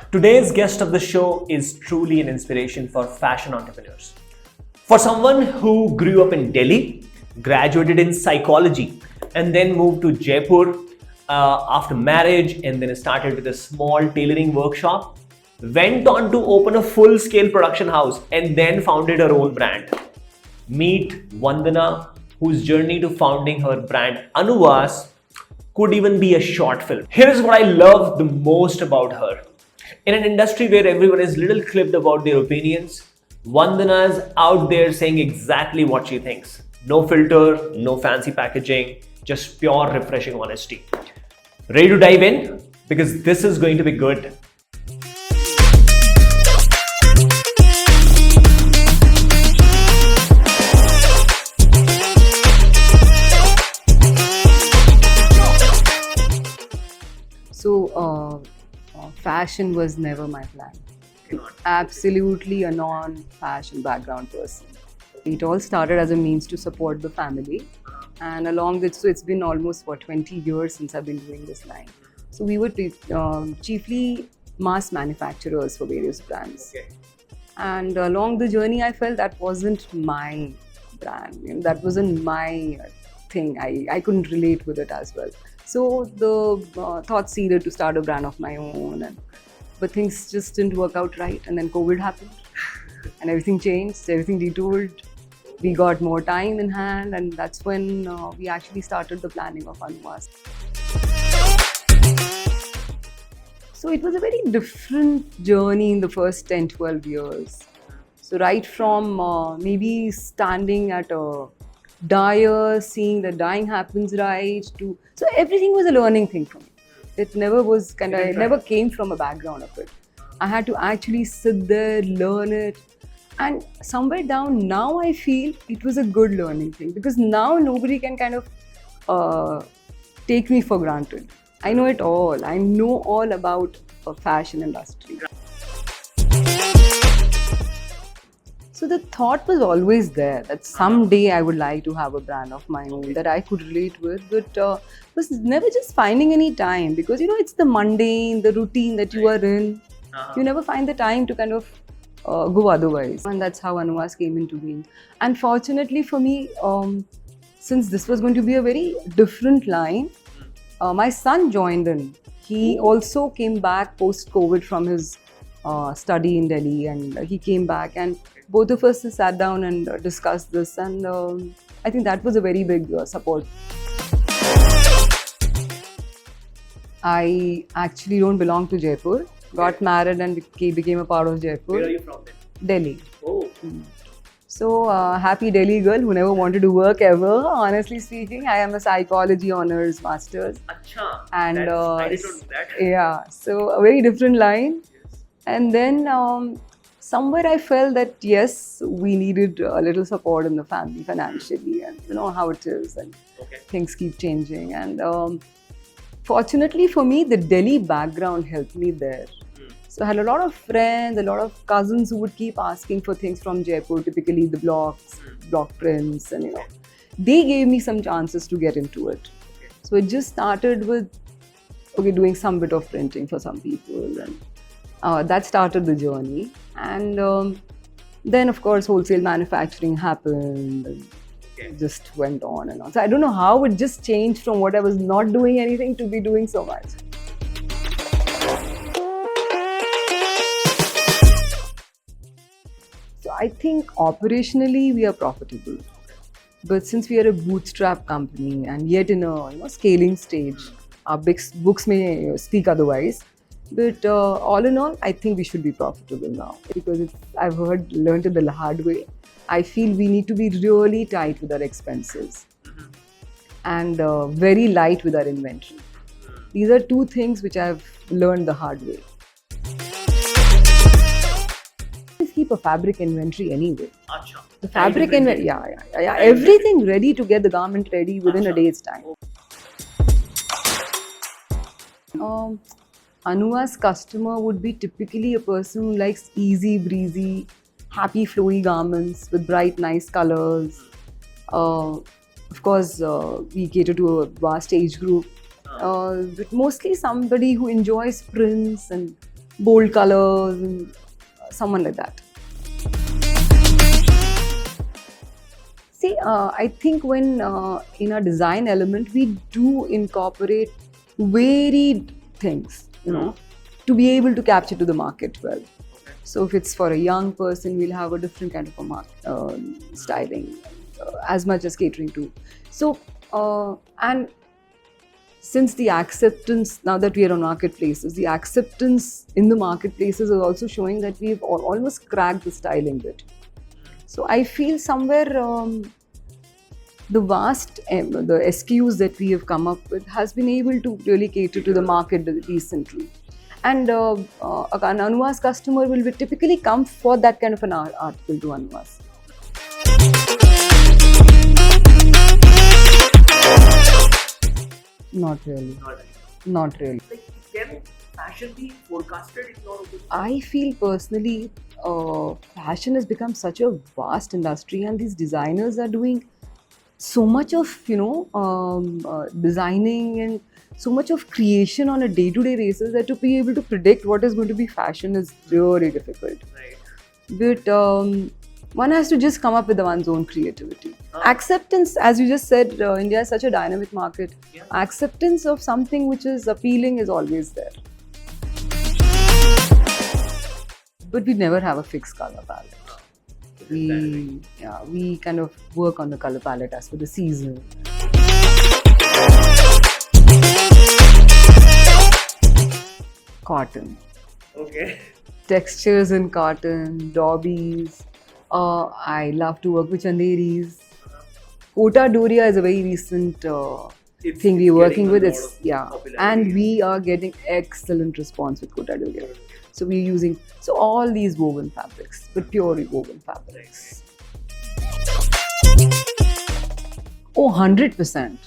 Today's guest of the show is truly an inspiration for fashion entrepreneurs. For someone who grew up in Delhi, graduated in psychology, and then moved to Jaipur after marriage, and then started with a small tailoring workshop, went on to open a full scale production house, and then founded her own brand. Meet Vandana, whose journey to founding her brand Anuvas could even be a short film. Here's what I love the most about her. In an industry where everyone is little clipped about their opinions, Vandana is out there saying exactly what she thinks. No filter, no fancy packaging, just pure refreshing honesty. Ready to dive in? Because this is going to be good. So, fashion was never my plan. Absolutely a non-fashion background person. It all started as a means to support the family, and along with so it's been almost 20 years since I've been doing this line. So we were chiefly mass manufacturers for various brands, and along the journey, I felt that wasn't my brand. That wasn't my thing. I couldn't relate with it as well. So the thought seeded to start a brand of my own, but things just didn't work out right. And then COVID happened, and everything changed, everything detoured. We got more time in hand, and that's when we actually started the planning of Anuvas. So it was a very different journey in the first 10, 12 years. So right from maybe standing at a dyer, seeing the dyeing happens right, so everything was a learning thing for me. It never was it never came from a background of it. I had to actually sit there, learn it, and somewhere down now I feel it was a good learning thing, because now nobody can take me for granted. I know it all. I know all about the fashion industry. So the thought was always there that someday I would like to have a brand of my own that I could relate with, but was never just finding any time, because it's the mundane, the routine that you are in. You never find the time to go otherwise, and that's how Anuvas came into being. And fortunately for me, since this was going to be a very different line, my son joined in. He also came back post-COVID from his study in Delhi, and he came back, and both of us sat down and discussed this, and I think that was a very big support. I actually don't belong to Jaipur. Got married and became a part of Jaipur. Where are you from then? Delhi. Oh. So, happy Delhi girl who never wanted to work ever. Honestly speaking, I am a psychology honors masters. Acha. And I didn't know that. yeah, so a very different line. Yes. And then somewhere I felt that yes, we needed a little support in the family financially, and you know how it is, and things keep changing. And fortunately for me, the Delhi background helped me there. So I had a lot of friends, a lot of cousins who would keep asking for things from Jaipur, typically the blocks, block prints, and they gave me some chances to get into it. So it just started with doing some bit of printing for some people, and that started the journey. And then of course wholesale manufacturing happened, and it just went on and on. So I don't know how it just changed from what I was not doing anything to be doing so much. So I think operationally we are profitable, but since we are a bootstrap company and yet in a scaling stage, our books may speak otherwise. But all in all, I think we should be profitable now, because I've learned it the hard way. I feel we need to be really tight with our expenses and very light with our inventory. These are two things which I've learned the hard way. Just keep a fabric inventory anyway. Acha. The fabric inventory, yeah. Everything ready to get the garment ready within a day's time. Anuva's customer would be typically a person who likes easy, breezy, happy, flowy garments with bright, nice colors. Of course, we cater to a vast age group, but mostly somebody who enjoys prints and bold colors, and someone like that. See, I think when in a design element we do incorporate varied things, to be able to capture to the market well. So if it's for a young person, we'll have a different kind of a styling, as much as catering to. So and since the acceptance, now that we are on marketplaces, the acceptance in the marketplaces is also showing that we've almost cracked the styling bit. So I feel somewhere the vast the SKUs that we have come up with has been able to really cater to the market decently. And an Anuvas customer will typically come for that kind of an article to Anuvas. Not really. Not really. Like, can fashion be forecasted in your opinion? I feel personally, fashion has become such a vast industry, and these designers are doing so much of designing and so much of creation on a day-to-day basis that to be able to predict what is going to be fashion is really difficult. Right. But one has to just come up with one's own creativity. Acceptance, as you just said, India is such a dynamic market. Yeah. Acceptance of something which is appealing is always there. But we never have a fixed color palette. We kind of work on the color palette as per the season. Cotton. Okay. Textures in cotton, dobbies. I love to work with chanderis. Kota Doria is a very recent thing we're working with. It's and we are getting excellent response with Kota Doria. So we're using all these woven fabrics, but purely woven fabrics. Oh, 100%.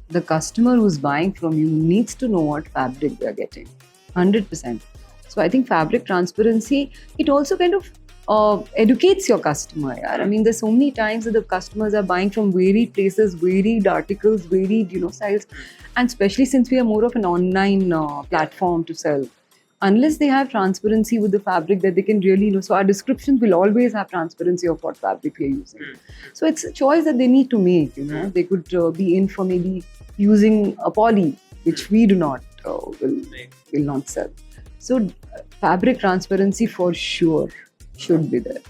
The customer who's buying from you needs to know what fabric they're getting. 100%. So I think fabric transparency, it also kind of educates your customer. I mean, there's so many times that the customers are buying from varied places, varied articles, varied styles, and especially since we are more of an online platform to sell. Unless they have transparency with the fabric that they can really so our descriptions will always have transparency of what fabric we are using. So it's a choice that they need to make. They could be in for maybe using a poly, which we do not will not sell. So fabric transparency for sure should be there.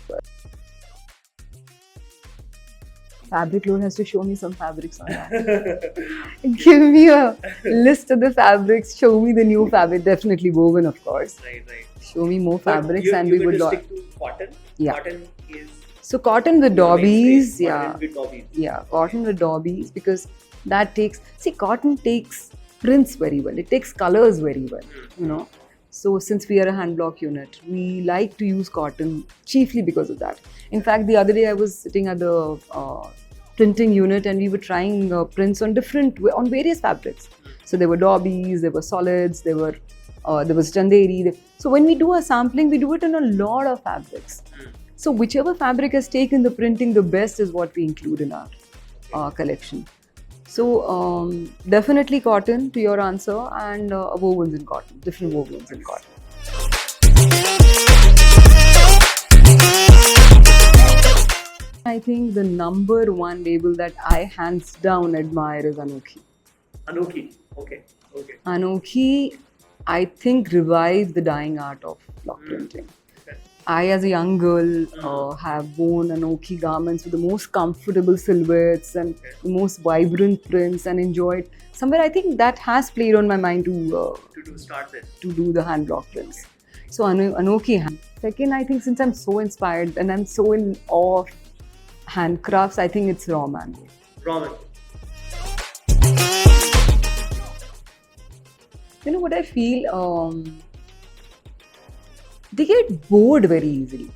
Fabric Lord has to show me some fabrics on that. Give me a list of the fabrics, show me the new fabric, definitely woven of course. Right. Show me more fabrics and we would stick to cotton? Yeah. Cotton is... So cotton with dobbies, Cotton with dobbies. Yeah, cotton with dobbies, because that takes, cotton takes prints very well, it takes colors very well, So since we are a hand block unit, we like to use cotton chiefly because of that. In fact, the other day I was sitting at the printing unit and we were trying prints on various fabrics. So there were dobbies, there were solids, there was chanderi. So when we do a sampling, we do it on a lot of fabrics. So whichever fabric has taken the printing the best is what we include in our collection. So definitely cotton to your answer, and wovens in cotton, different wovens in cotton. I think the number one label that I hands down admire is Anokhi. Anokhi, okay. Anokhi, I think, revived the dying art of block printing. I, as a young girl, have worn Anokhi garments with the most comfortable silhouettes and the most vibrant prints and enjoyed. Somewhere I think that has played on my mind to do the hand block prints. So Anokhi hand. Second, I think since I'm so inspired and I'm so in awe of handcrafts, I think it's raw mango. Raw mango. You know what I feel? They get bored very easily.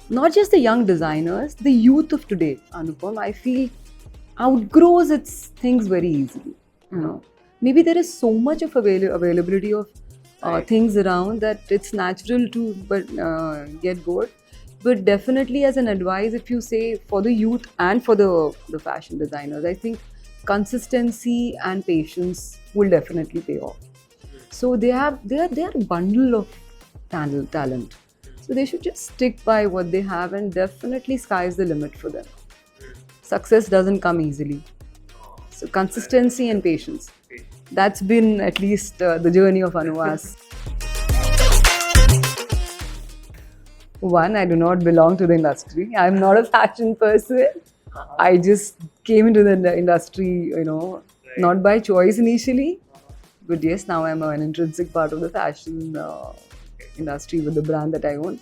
Not just the young designers, the youth of today, Anupam, I feel outgrows its things very easily. Maybe there is so much of availability of things around that it's natural to get bored. But definitely, as an advice, if you say for the youth and for the fashion designers, I think consistency and patience will definitely pay off. So they are a bundle of talent. So they should just stick by what they have, and definitely sky's the limit for them. Success doesn't come easily. So consistency and patience. That's been at least the journey of Anuvas. One, I do not belong to the industry. I'm not a fashion person. I just came into the industry, not by choice initially. But yes, now I'm an intrinsic part of the fashion industry with the brand that I own.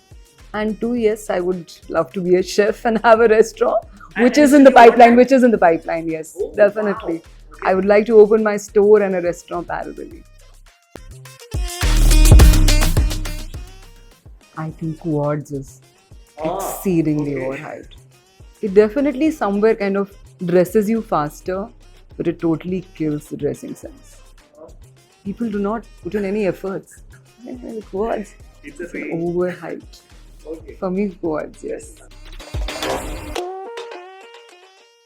And two, yes, I would love to be a chef and have a restaurant, which is in the pipeline. Yes, definitely. I would like to open my store and a restaurant parallelly. I think Quartz is exceedingly overhyped. It definitely somewhere kind of dresses you faster, but it totally kills the dressing sense. People do not put in any efforts. Quartz is overhyped. For me, Quartz, yes.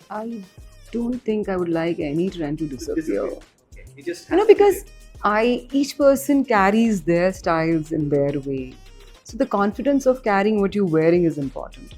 I don't think I would like any trend to disappear. Because each person carries their styles in their way. So the confidence of carrying what you're wearing is important.